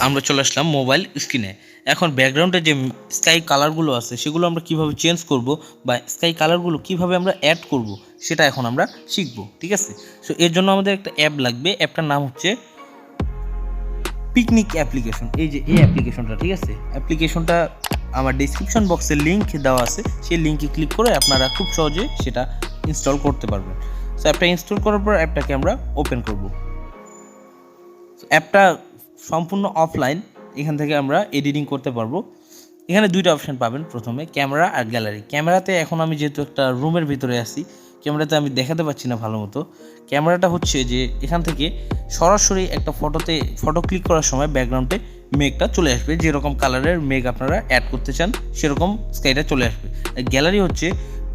আমরা চলে আসলাম মোবাইল স্ক্রিনে। এখন ব্যাকগ্রাউন্ডে যে স্কাই কালারগুলো আছে সেগুলো আমরা কিভাবে চেঞ্জ করব বা স্কাই কালারগুলো কিভাবে আমরা অ্যাড করব সেটা এখন আমরা শিখব, ঠিক আছে। সো এর জন্য আমাদের একটা অ্যাপ লাগবে। অ্যাপটার নাম হচ্ছে পিকনিক অ্যাপ্লিকেশন। এই যে এই অ্যাপ্লিকেশনটা, ঠিক আছে। অ্যাপ্লিকেশনটা আমার ডেসক্রিপশন বক্সে লিঙ্ক দেওয়া আছে, সেই লিঙ্কে ক্লিক করে আপনারা খুব সহজে সেটা ইনস্টল করতে পারবেন। সো অ্যাপটা ইনস্টল করার পর অ্যাপটাকে আমরা ওপেন করব। অ্যাপটা সম্পূর্ণ অফলাইন, এখান থেকে আমরা এডিটিং করতে পারবো। এখানে দুইটা অপশান পাবেন, প্রথমে ক্যামেরা আর গ্যালারি। ক্যামেরাতে এখন আমি যেহেতু একটা রুমের ভিতরে আছি, ক্যামেরাতে আমি দেখাতে পাচ্ছি না ভালো মতো। ক্যামেরাটা হচ্ছে যে এখান থেকে সরাসরি একটা ফটো ক্লিক করার সময় ব্যাকগ্রাউন্ডে মেঘটা চলে আসবে, যেরকম কালারের মেঘ আপনারা অ্যাড করতে চান সেরকম স্কাইটা চলে আসবে। আর গ্যালারি হচ্ছে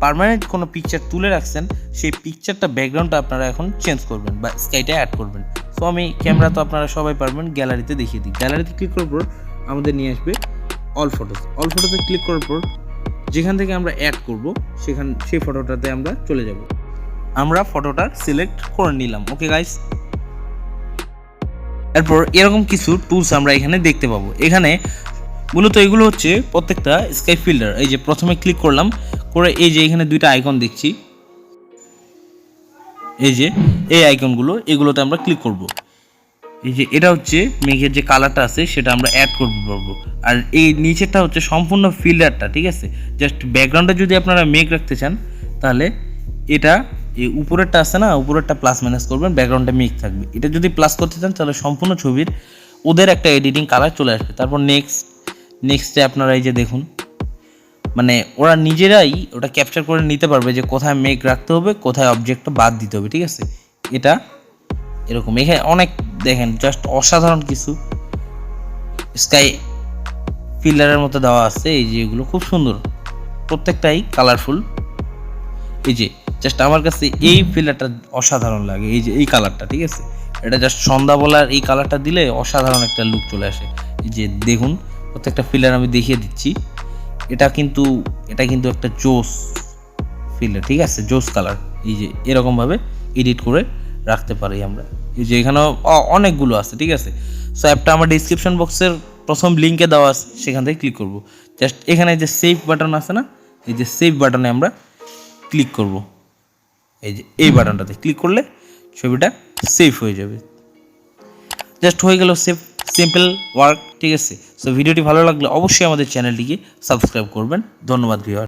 পার্মানেন্ট কোনো পিকচার তুলে রাখছেন, সেই পিকচারটা ব্যাকগ্রাউন্ডটা আপনারা এখন চেঞ্জ করবেন বা স্কাইটা অ্যাড করবেন। সো আমি ক্যামেরা তো আপনারা সবাই পারবেন, গ্যালারিতে দেখিয়ে দিই। গ্যালারিতে ক্লিক করার পর আমাদের নিয়ে আসবে অল ফটোতে ক্লিক করার পর যেখান থেকে আমরা অ্যাড করব সেই ফটোটাতে আমরা চলে যাব। আমরা ফটোটা সিলেক্ট করে নিলাম, ওকে গাইস। এরপর এরকম কিছু টুলস আমরা এখানে দেখতে পাবো। এখানে মূলত এগুলো হচ্ছে প্রত্যেকটা স্কাই ফিল্টার। এই যে প্রথমে ক্লিক করলাম করে এই যে এখানে দুইটা আইকন দেখছি, এই যে এই আইকনগুলো, এগুলোতে আমরা ক্লিক করব। এই যে এটা হচ্ছে মেঘের যে কালারটা আছে সেটা আমরা অ্যাড করতে পারবো। আর এই নিচেরটা হচ্ছে সম্পূর্ণ ফিল্টারটা, ঠিক আছে। জাস্ট ব্যাকগ্রাউন্ডে যদি আপনারা মেঘ রাখতে চান তাহলে এটা এই উপরেরটা আছে না, উপরেরটা প্লাস মাইনাস করবেন, ব্যাকগ্রাউন্ডে মেঘ থাকবে। এটা যদি প্লাস করতে চান তাহলে সম্পূর্ণ ছবির ওদের একটা এডিটিং কালার চলে আসবে। তারপর নেক্সটে আপনারা এই যে দেখুন, মানে ওরা নিজেরাই ওটা ক্যাপচার করে নিতে পারবে যে কোথায় মেঘ রাখতে হবে, কোথায় অবজেক্টটা বাদ দিতে হবে, ঠিক আছে। এটা এরকম এখানে অনেক দেখেন, জাস্ট অসাধারণ কিছু স্কাই ফিল্টারের মতো দেওয়া আছে। এই যে এগুলো খুব সুন্দর, প্রত্যেকটাই কালারফুল। এই যে জাস্ট আমার কাছে এই ফিল্টারটা অসাধারণ লাগে, এই যে এই কালারটা, ঠিক আছে। এটা জাস্ট সন্ধ্যাবেলার এই কালারটা দিলে অসাধারণ একটা লুক চলে আসে। এই যে দেখুন, প্রত্যেকটা ফিল্টার আমি দেখিয়ে দিচ্ছি। এটা কিন্তু একটা জোস ফিল্টার, ঠিক আছে, জোস কালার। এই যে এরকমভাবে এডিট করে রাখতে পারি আমরা। এই যে এখানেও অনেকগুলো আছে, ঠিক আছে। সো অ্যাপটা আমার ডিসক্রিপশন বক্সের প্রথম লিঙ্কে দেওয়া আছে, সেখান থেকে ক্লিক করব। জাস্ট এখানে যে সেভ বাটন আছে না, এই যে সেভ বাটনে আমরা ক্লিক করব। এই যে এই বাটনটাতে ক্লিক করলে ছবিটা সেভ হয়ে যাবে। জাস্ট হয়ে গেল সেভ, সিম্পল ওয়ার্ক, ঠিক আছে। সো ভিডিওটি ভালো লাগলে অবশ্যই আমাদের চ্যানেলটিকে সাবস্ক্রাইব করবেন। ধন্যবাদ ভিউয়ার।